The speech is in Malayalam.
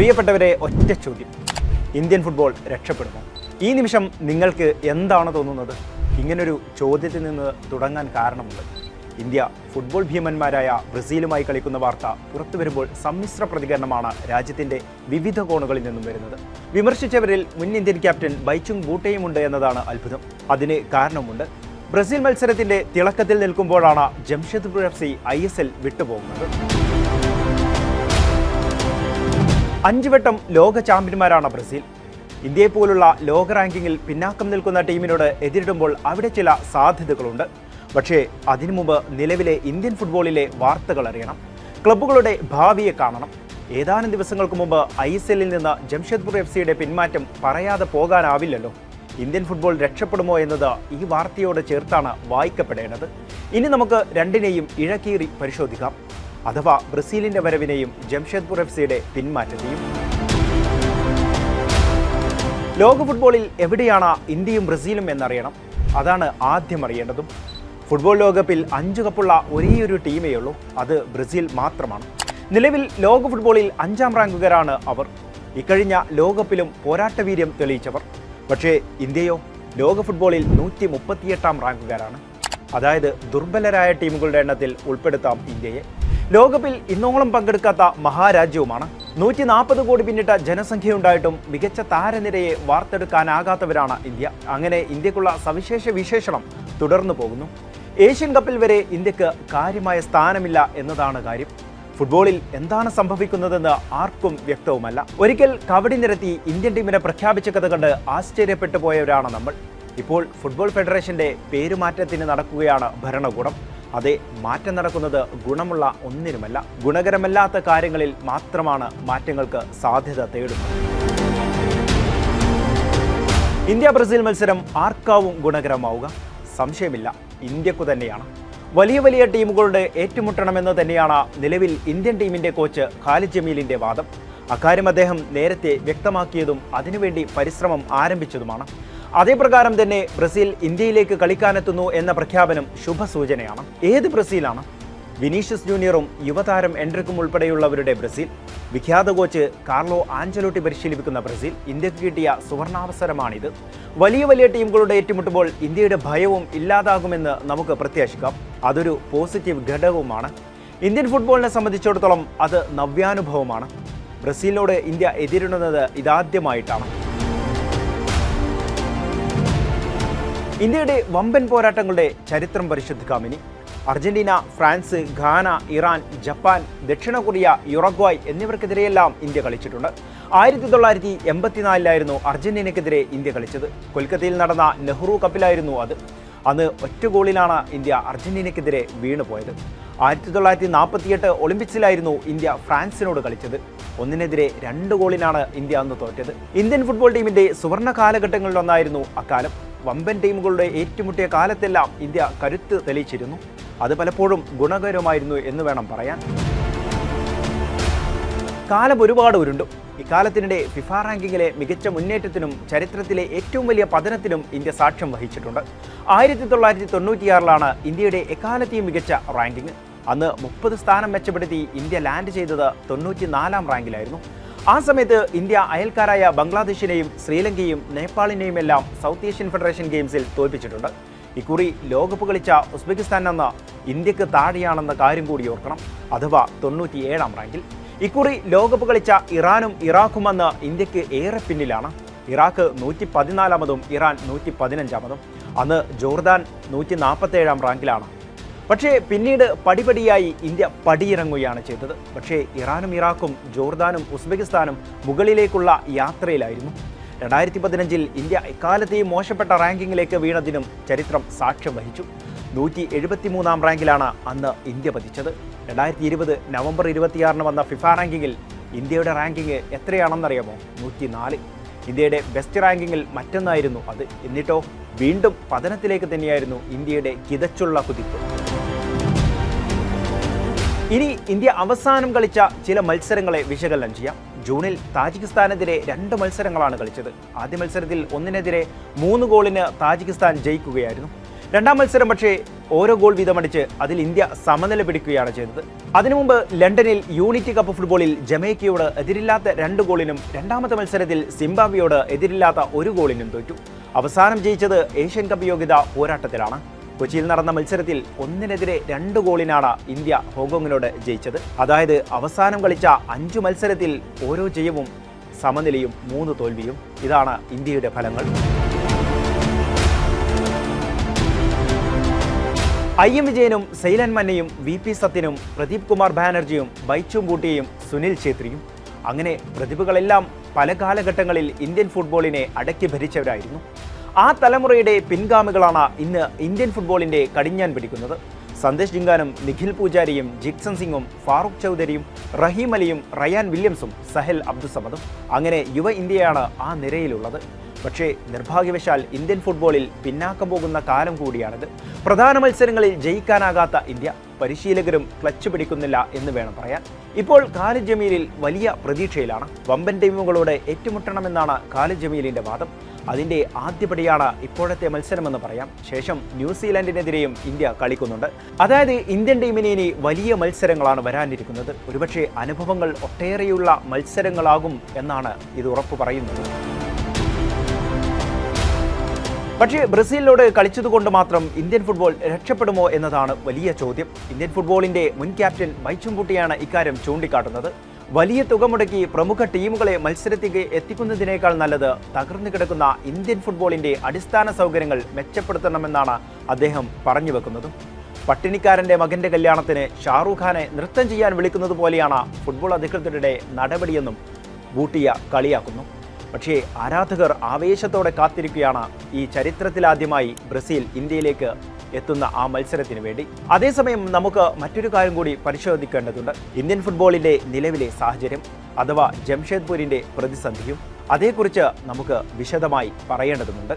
പ്രിയപ്പെട്ടവരെ, ഒറ്റ ചോദ്യം: ഇന്ത്യൻ ഫുട്ബോൾ രക്ഷപ്പെടുമോ? ഈ നിമിഷം നിങ്ങൾക്ക് എന്താണ് തോന്നുന്നത്? ഇങ്ങനൊരു ചോദ്യത്തിൽ നിന്ന് തുടങ്ങാൻ കാരണമുണ്ട്. ഇന്ത്യ ഫുട്ബോൾ ഭീമന്മാരായ ബ്രസീലുമായി കളിക്കുന്ന വാർത്ത പുറത്തു വരുമ്പോൾ സമ്മിശ്ര പ്രതികരണമാണ് രാജ്യത്തിൻ്റെ വിവിധ കോണുകളിൽ നിന്നും വരുന്നത്. വിമർശിച്ചവരിൽ മുൻ ഇന്ത്യൻ ക്യാപ്റ്റൻ ബൈചുങ് ബൂട്ടയുമുണ്ട് എന്നതാണ് അത്ഭുതം. അതിന് കാരണമുണ്ട്. ബ്രസീൽ മത്സരത്തിൻ്റെ തിളക്കത്തിൽ നിൽക്കുമ്പോഴാണ് ജംഷഡ്പൂർ FC ISL വിട്ടുപോകുന്നത്. 5 വട്ടം ലോക ചാമ്പ്യന്മാരാണ് ബ്രസീൽ. ഇന്ത്യയെപ്പോലുള്ള ലോക റാങ്കിങ്ങിൽ പിന്നാക്കം നിൽക്കുന്ന ടീമിനോട് എതിരിടുമ്പോൾ അവിടെ ചില സാധ്യതകളുണ്ട്. പക്ഷേ അതിനു മുമ്പ് നിലവിലെ ഇന്ത്യൻ ഫുട്ബോളിലെ വാർത്തകൾ അറിയണം. ക്ലബ്ബുകളുടെ ഭാവിയെ കാണണം. ഏതാനും ദിവസങ്ങൾക്ക് മുമ്പ് ISL നിന്ന് ജംഷഡ്പൂർ FCയുടെ പിന്മാറ്റം പറയാതെ പോകാനാവില്ലല്ലോ. ഇന്ത്യൻ ഫുട്ബോൾ രക്ഷപ്പെടുമോ എന്നത് ഈ വാർത്തയോട് ചേർത്താണ് വായിക്കപ്പെടേണ്ടത്. ഇനി നമുക്ക് രണ്ടിനെയും ഇഴകീറി പരിശോധിക്കാം. അഥവാ ബ്രസീലിൻ്റെ വരവിനെയും ജംഷഡ്പൂർ FCയുടെ പിന്മാറ്റത്തെയും. ലോക ഫുട്ബോളിൽ എവിടെയാണ് ഇന്ത്യയും ബ്രസീലും എന്നറിയണം. അതാണ് ആദ്യം അറിയേണ്ടതും. ഫുട്ബോൾ ലോകകപ്പിൽ 5 കപ്പുള്ള ഒരേയൊരു ടീമേ ഉള്ളൂ. അത് ബ്രസീൽ മാത്രമാണ്. നിലവിൽ ലോക ഫുട്ബോളിൽ 5ാം റാങ്കുകാരാണ് അവർ. ഇക്കഴിഞ്ഞ ലോകകപ്പിലും പോരാട്ടവീര്യം തെളിയിച്ചവർ. പക്ഷേ ഇന്ത്യയോ ലോക ഫുട്ബോളിൽ 138ാം റാങ്കുകാരാണ്. അതായത് ദുർബലരായ ടീമുകളുടെ എണ്ണത്തിൽ ഉൾപ്പെടുത്താം ഇന്ത്യയെ. ലോകകപ്പിൽ ഇന്നോളം പങ്കെടുക്കാത്ത മഹാരാജ്യവുമാണ്. 140 കോടി പിന്നിട്ട ജനസംഖ്യയുണ്ടായിട്ടും മികച്ച താരനിരയെ വാർത്തെടുക്കാനാകാത്തവരാണ് ഇന്ത്യ. അങ്ങനെ ഇന്ത്യക്കുള്ള സവിശേഷ വിശേഷണം തുടർന്നു പോകുന്നു. ഏഷ്യൻ കപ്പിൽ വരെ ഇന്ത്യക്ക് കാര്യമായ സ്ഥാനമില്ല എന്നതാണ് കാര്യം. ഫുട്ബോളിൽ എന്താണ് സംഭവിക്കുന്നതെന്ന് ആർക്കും വ്യക്തവുമല്ല. ഒരിക്കൽ കവടി നിരത്തി ഇന്ത്യൻ ടീമിനെ പ്രഖ്യാപിച്ച കഥ കണ്ട് ആശ്ചര്യപ്പെട്ടു പോയവരാണ് നമ്മൾ. ഇപ്പോൾ ഫുട്ബോൾ ഫെഡറേഷന്റെ പേരുമാറ്റത്തിന് നടക്കുകയാണ് ഭരണകൂടം. അതെ, മാറ്റം നടക്കുന്നത് ഗുണമുള്ള ഒന്നിനുമല്ല. ഗുണകരമല്ലാത്ത കാര്യങ്ങളിൽ മാത്രമാണ് മാറ്റങ്ങൾക്ക് സാധ്യത തേടുന്നത്. ഇന്ത്യ ബ്രസീൽ മത്സരം ആർക്കാവും ഗുണകരമാവുക? സംശയമില്ല, ഇന്ത്യക്കു തന്നെയാണ്. വലിയ വലിയ ടീമുകളുടെ ഏറ്റുമുട്ടണമെന്ന് തന്നെയാണ് നിലവിൽ ഇന്ത്യൻ ടീമിന്റെ കോച്ച് ഖാലിദ് ജമീലിന്റെ വാദം. അക്കാര്യം അദ്ദേഹം നേരത്തെ വ്യക്തമാക്കിയതും അതിനുവേണ്ടി പരിശ്രമം ആരംഭിച്ചതുമാണ്. അതേപ്രകാരം തന്നെ ബ്രസീൽ ഇന്ത്യയിലേക്ക് കളിക്കാനെത്തുന്നു എന്ന പ്രഖ്യാപനം ശുഭസൂചനയാണ്. ഏത് ബ്രസീലാണ്? വിനീഷ്യസ് ജൂനിയറും യുവതാരം എൻട്രിക്കും ഉൾപ്പെടെയുള്ളവരുടെ ബ്രസീൽ. വിഖ്യാത കോച്ച് കാർലോ ആഞ്ചലോട്ടി പരിശീലിപ്പിക്കുന്ന ബ്രസീൽ. ഇന്ത്യക്ക് കിട്ടിയ സുവർണാവസരമാണിത്. വലിയ വലിയ ടീമുകളുടെ ഏറ്റുമുട്ടുമ്പോൾ ഇന്ത്യയുടെ ഭയവും ഇല്ലാതാകുമെന്ന് നമുക്ക് പ്രത്യാശിക്കാം. അതൊരു പോസിറ്റീവ് ഘടകവുമാണ്. ഇന്ത്യൻ ഫുട്ബോളിനെ സംബന്ധിച്ചിടത്തോളം അത് നവ്യാനുഭവമാണ്. ബ്രസീലിനോട് ഇന്ത്യ എതിരിടുന്നത് ഇതാദ്യമായിട്ടാണ്. ഇന്ത്യയുടെ വമ്പൻ പോരാട്ടങ്ങളുടെ ചരിത്രം പരിശോധിക്കാം ഇനി. Argentina, France, Ghana, Iran, Japan, ദക്ഷിണ കൊറിയ, യുറുഗ്വായ് എന്നിവർക്കെതിരെയെല്ലാം ഇന്ത്യ കളിച്ചിട്ടുണ്ട്. 1984 അർജന്റീനയ്ക്കെതിരെ ഇന്ത്യ കളിച്ചത്. കൊൽക്കത്തയിൽ നടന്ന നെഹ്റു കപ്പിലായിരുന്നു അത്. അന്ന് 1 ഗോളിനാണ് ഇന്ത്യ അർജന്റീനയ്ക്കെതിരെ വീണുപോയത്. 1948 ഒളിമ്പിക്സിലായിരുന്നു ഇന്ത്യ ഫ്രാൻസിനോട് കളിച്ചത്. 1-നെതിരെ 2 ഗോളിനാണ് ഇന്ത്യ അന്ന് തോറ്റത്. ഇന്ത്യൻ ഫുട്ബോൾ ടീമിന്റെ സുവർണ കാലഘട്ടങ്ങളിലൊന്നായിരുന്നു അക്കാലം. വമ്പൻ ടീമുകളുടെ ഏറ്റുമുട്ടിയ കാലത്തെല്ലാം ഇന്ത്യ കരുത്ത് തെളിയിച്ചിരുന്നു. അത് പലപ്പോഴും ഗുണകരമായിരുന്നു എന്ന് വേണം പറയാൻ. കാലം ഒരുപാട് ഉരുണ്ടു. ഇക്കാലത്തിനിടെ ഫിഫ റാങ്കിങ്ങിലെ മികച്ച മുന്നേറ്റത്തിനും ചരിത്രത്തിലെ ഏറ്റവും വലിയ പതനത്തിനും ഇന്ത്യ സാക്ഷ്യം വഹിച്ചിട്ടുണ്ട്. 1996 ഇന്ത്യയുടെ എക്കാലത്തെയും മികച്ച റാങ്കിങ്. അന്ന് 30 സ്ഥാനം മെച്ചപ്പെടുത്തി ഇന്ത്യ ലാൻഡ് ചെയ്തത് 94ാം റാങ്കിലായിരുന്നു. ആ സമയത്ത് ഇന്ത്യ അയൽക്കാരായ ബംഗ്ലാദേശിനെയും ശ്രീലങ്കയെയും നേപ്പാളിനെയും എല്ലാം സൗത്ത് ഏഷ്യൻ ഫെഡറേഷൻ ഗെയിംസിൽ തോൽപ്പിച്ചിട്ടുണ്ട്. ഇക്കുറി ലോകകപ്പ് കളിച്ച ഉസ്ബെക്കിസ്ഥാൻ എന്ന ഇന്ത്യക്ക് താഴെയാണെന്ന കാര്യം കൂടി ഓർക്കണം. അഥവാ 97ാം റാങ്കിൽ. ഇക്കുറി ലോകകപ്പ് കളിച്ച ഇറാനും ഇറാഖും അന്ന് ഇന്ത്യക്ക് ഏറെ പിന്നിലാണ്. ഇറാഖ് 114ാമതും ഇറാൻ 115ാമതും. അന്ന് ജോർദാൻ 147ാം റാങ്കിലാണ്. പക്ഷേ പിന്നീട് പടിപടിയായി ഇന്ത്യ പടിയിറങ്ങുകയാണ് ചെയ്തത്. പക്ഷേ ഇറാനും ഇറാഖും ജോർദാനും ഉസ്ബെക്കിസ്ഥാനും മുകളിലേക്കുള്ള യാത്രയിലായിരുന്നു. 2015 ഇന്ത്യ എക്കാലത്തെയും മോശപ്പെട്ട റാങ്കിങ്ങിലേക്ക് വീണതിനും ചരിത്രം സാക്ഷ്യം വഹിച്ചു. 173ാം റാങ്കിലാണ് അന്ന് ഇന്ത്യ പതിച്ചത്. 2020 നവംബർ 26 വന്ന ഫിഫ റാങ്കിങ്ങിൽ ഇന്ത്യയുടെ റാങ്കിങ് എത്രയാണെന്നറിയാമോ? 104. ഇന്ത്യയുടെ ബെസ്റ്റ് റാങ്കിങ്ങിൽ മറ്റൊന്നായിരുന്നു അത്. എന്നിട്ടോ വീണ്ടും പതനത്തിലേക്ക് തന്നെയായിരുന്നു ഇന്ത്യയുടെ കിതച്ചുള്ള കുതിപ്പ്. ഇനി ഇന്ത്യ അവസാനം കളിച്ച ചില മത്സരങ്ങളെ വിശകലനം ചെയ്യാം. ജൂണിൽ താജിക്കിസ്ഥാനെതിരെ 2 മത്സരങ്ങളാണ് കളിച്ചത്. ആദ്യ മത്സരത്തിൽ 1-നെതിരെ 3 ഗോളിന് താജിക്കിസ്ഥാൻ ജയിക്കുകയായിരുന്നു. രണ്ടാം മത്സരം പക്ഷേ ഓരോ ഗോൾ വീതമടിച്ച് അതിൽ ഇന്ത്യ സമനില പിടിക്കുകയാണ് ചെയ്തത്. അതിനു മുമ്പ് ലണ്ടനിൽ യൂണിറ്റി കപ്പ് ഫുട്ബോളിൽ ജമൈക്കയോട് എതിരില്ലാത്ത 2 ഗോളിനും രണ്ടാമത്തെ മത്സരത്തിൽ സിംബാബ്വേയോട് എതിരില്ലാത്ത 1 ഗോളിനും തോറ്റു. അവസാനം ജയിച്ചത് ഏഷ്യൻ കപ്പ് യോഗ്യതാ പോരാട്ടത്തിലാണ്. കൊച്ചിയിൽ നടന്ന മത്സരത്തിൽ 1-നെതിരെ 2 ഗോളിനാണ് ഇന്ത്യ ഹോങ്കോങ്ങിനോട് ജയിച്ചത്. അതായത് അവസാനം കളിച്ച 5 മത്സരത്തിൽ ഓരോ ജയവും സമനിലയും 3 തോൽവിയും. ഇതാണ് ഇന്ത്യയുടെ ഫലങ്ങൾ. IM വിജയനും സൈലൻ മന്നയും VP സത്യനും പ്രദീപ് കുമാർ ബാനർജിയും ബൈച്ചു ബൂട്ടിയയും സുനിൽ ഛേത്രിയും അങ്ങനെ പ്രതിഭകളെല്ലാം പല കാലഘട്ടങ്ങളിൽ ഇന്ത്യൻ ഫുട്ബോളിനെ അടക്കി ഭരിച്ചവരായിരുന്നു. ആ തലമുറയുടെ പിൻഗാമികളാണ് ഇന്ന് ഇന്ത്യൻ ഫുട്ബോളിന്റെ കടിഞ്ഞാൻ പിടിക്കുന്നത്. സന്ദേശ് ജിങ്കാനും നിഖിൽ പൂജാരിയും ജിക്സൺ സിംഗും ഫാറൂഖ് ചൗധരിയും റഹീം അലിയും റയാൻ വില്യംസും സഹൽ അബ്ദുസമദും അങ്ങനെ യുവ ഇന്ത്യയാണ് ആ നിരയിലുള്ളത്. പക്ഷേ നിർഭാഗ്യവശാൽ ഇന്ത്യൻ ഫുട്ബോളിൽ പിന്നാക്കം പോകുന്ന കാലം കൂടിയാണിത്. പ്രധാന മത്സരങ്ങളിൽ ജയിക്കാനാകാത്ത ഇന്ത്യ പരിശീലകരും ക്ലച്ച് പിടിക്കുന്നില്ല എന്ന് വേണം പറയാൻ. ഇപ്പോൾ ഖാലിദ് ജമീലിൽ വലിയ പ്രതീക്ഷയിലാണ്. വമ്പൻ ടീമുകളോട് ഏറ്റുമുട്ടണമെന്നാണ് ഖാലിദ് ജമീലിന്റെ വാദം. അതിന്റെ ആദ്യപടിയാണ് ഇപ്പോഴത്തെ മത്സരമെന്ന് പറയാം. ശേഷം ന്യൂസിലാൻഡിനെതിരെയും ഇന്ത്യ കളിക്കുന്നുണ്ട്. അതായത് ഇന്ത്യൻ ടീമിന് ഇനി വലിയ മത്സരങ്ങളാണ് വരാനിരിക്കുന്നത്. ഒരുപക്ഷെ അനുഭവങ്ങൾ ഒട്ടേറെയുള്ള മത്സരങ്ങളാകും എന്നാണ് ഇത് ഉറപ്പു പറയുന്നത്. പക്ഷേ ബ്രസീലിനോട് കളിച്ചതുകൊണ്ട് മാത്രം ഇന്ത്യൻ ഫുട്ബോൾ രക്ഷപ്പെടുമോ എന്നതാണ് വലിയ ചോദ്യം. ഇന്ത്യൻ ഫുട്ബോളിന്റെ മുൻ ക്യാപ്റ്റൻ ബൈച്ചുംകുട്ടിയാണ് ഇക്കാര്യം ചൂണ്ടിക്കാട്ടുന്നത്. വലിയ തുക മുടക്കി പ്രമുഖ ടീമുകളെ മത്സരത്തിലേക്ക് എത്തിക്കുന്നതിനേക്കാൾ നല്ലത് തകർന്നു കിടക്കുന്ന ഇന്ത്യൻ ഫുട്ബോളിന്റെ അടിസ്ഥാന സൗകര്യങ്ങൾ മെച്ചപ്പെടുത്തണമെന്നാണ് അദ്ദേഹം പറഞ്ഞു വെക്കുന്നതും. പട്ടിണിക്കാരന്റെ മകന്റെ കല്യാണത്തിന് ഷാറൂഖ് ഖാനെ നൃത്തം ചെയ്യാൻ വിളിക്കുന്നത് പോലെയാണ് ഫുട്ബോൾ അധികൃതരുടെ നടപടിയെന്നും ബൂട്ടിയ കളിയാക്കുന്നു. പക്ഷേ ആരാധകർ ആവേശത്തോടെ കാത്തിരിക്കുകയാണ് ഈ ചരിത്രത്തിലാദ്യമായി ബ്രസീൽ ഇന്ത്യയിലേക്ക് എത്തുന്ന ആ മത്സരത്തിന് വേണ്ടി. അതേസമയം നമുക്ക് മറ്റൊരു കാര്യം കൂടി പരിശോധിക്കേണ്ടതുണ്ട്. ഇന്ത്യൻ ഫുട്ബോളിന്റെ നിലവിലെ സാഹചര്യം അഥവാ ജംഷേദ്പൂരിന്റെ പ്രതിസന്ധിയും അതേക്കുറിച്ച് നമുക്ക് വിശദമായി പറയേണ്ടതുണ്ട്.